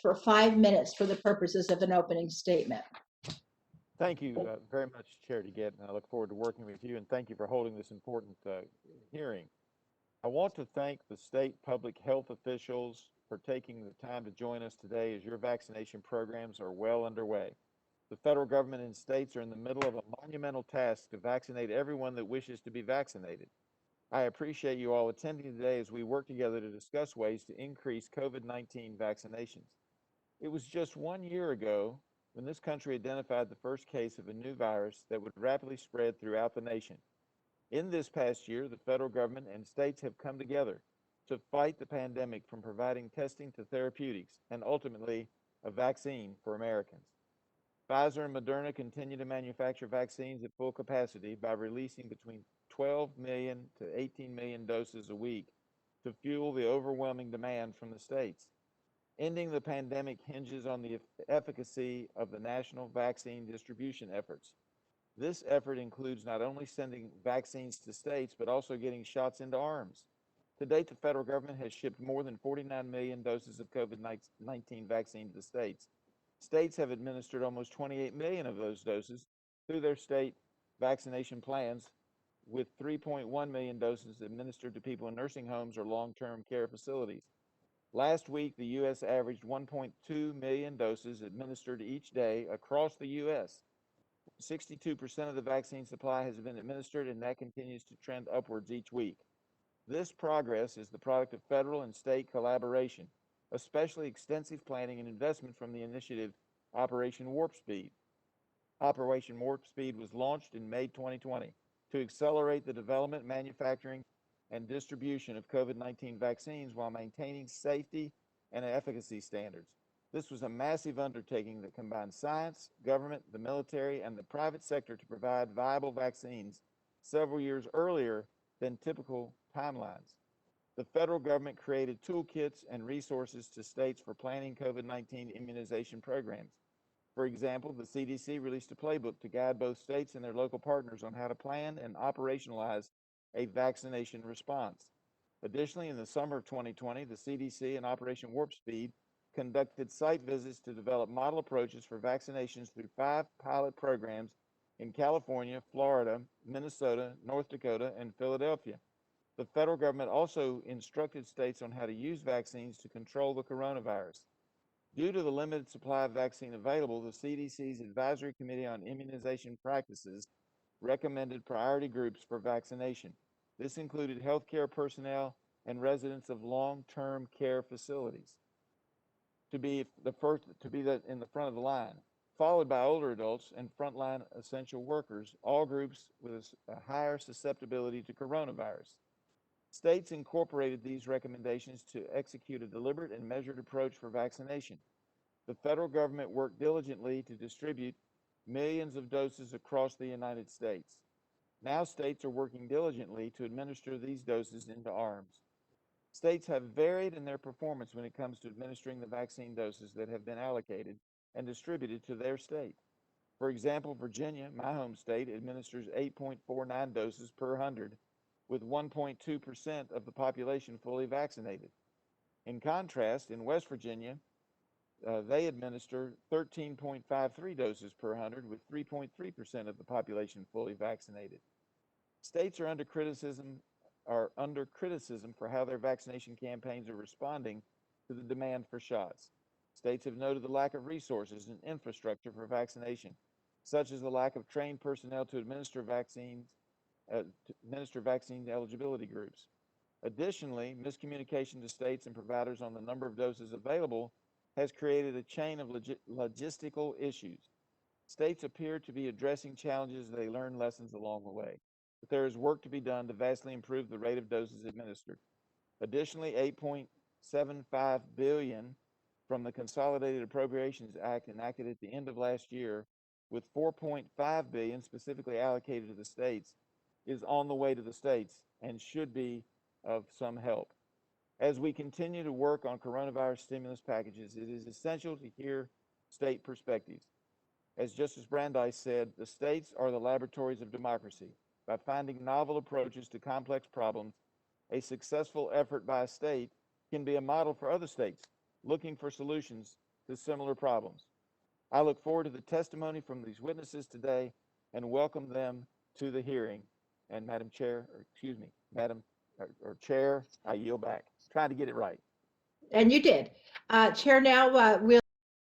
for 5 minutes for the purposes of an opening statement. Thank you very much, Chair DeGette, and I look forward to working with you, and thank you for holding this important hearing. I want to thank the state public health officials for taking the time to join us today as your vaccination programs are well underway. The federal government and states are in the middle of a monumental task to vaccinate everyone that wishes to be vaccinated. I appreciate you all attending today as we work together to discuss ways to increase COVID-19 vaccinations. It was just 1 year ago when this country identified the first case of a new virus that would rapidly spread throughout the nation. In this past year, the federal government and states have come together to fight the pandemic, from providing testing to therapeutics and ultimately a vaccine for Americans. Pfizer and Moderna continue to manufacture vaccines at full capacity by releasing between 12 million to 18 million doses a week to fuel the overwhelming demand from the states. Ending the pandemic hinges on the efficacy of the national vaccine distribution efforts. This effort includes not only sending vaccines to states, but also getting shots into arms. To date, the federal government has shipped more than 49 million doses of COVID-19 vaccine to the states. States have administered almost 28 million of those doses through their state vaccination plans, with 3.1 million doses administered to people in nursing homes or long-term care facilities. Last week, the U.S. averaged 1.2 million doses administered each day across the U.S. 62% of the vaccine supply has been administered, and that continues to trend upwards each week. This progress is the product of federal and state collaboration, especially extensive planning and investment from the initiative Operation Warp Speed. Operation Warp Speed was launched in May 2020 to accelerate the development, manufacturing, and distribution of COVID-19 vaccines while maintaining safety and efficacy standards. This was a massive undertaking that combined science, government, the military, and the private sector to provide viable vaccines several years earlier than typical timelines. The federal government created toolkits and resources to states for planning COVID-19 immunization programs. For example, the CDC released a playbook to guide both states and their local partners on how to plan and operationalize a vaccination response. Additionally, in the summer of 2020, the CDC and Operation Warp Speed conducted site visits to develop model approaches for vaccinations through 5 pilot programs in California, Florida, Minnesota, North Dakota, and Philadelphia. The federal government also instructed states on how to use vaccines to control the coronavirus. Due to the limited supply of vaccine available, the CDC's Advisory Committee on Immunization Practices recommended priority groups for vaccination. This included healthcare personnel and residents of long-term care facilities to be the first to be in the front of the line, followed by older adults and frontline essential workers, all groups with a higher susceptibility to coronavirus. States incorporated these recommendations to execute a deliberate and measured approach for vaccination. The federal government worked diligently to distribute millions of doses across the United States. Now states are working diligently to administer these doses into arms. States have varied in their performance when it comes to administering the vaccine doses that have been allocated and distributed to their state. For example, Virginia, my home state, administers 8.49 doses per 100, with 1.2% of the population fully vaccinated. In contrast, in West Virginia, they administer 13.53 doses per 100, with 3.3% of the population fully vaccinated. States are under criticism for how their vaccination campaigns are responding to the demand for shots. States have noted the lack of resources and infrastructure for vaccination, such as the lack of trained personnel to administer vaccine eligibility groups. Additionally, miscommunication to states and providers on the number of doses available has created a chain of logistical issues. States appear to be addressing challenges as they learn lessons along the way, but there is work to be done to vastly improve the rate of doses administered. Additionally, $8.75 billion from the Consolidated Appropriations Act enacted at the end of last year, with $4.5 billion specifically allocated to the states, is on the way to the states and should be of some help. As we continue to work on coronavirus stimulus packages, it is essential to hear state perspectives. As Justice Brandeis said, the states are the laboratories of democracy. By finding novel approaches to complex problems, a successful effort by a state can be a model for other states looking for solutions to similar problems. I look forward to the testimony from these witnesses today and welcome them to the hearing. And Madam Chair, or excuse me, Madam or Chair, I yield back. Trying to get it right. And you did. Chair, now we'll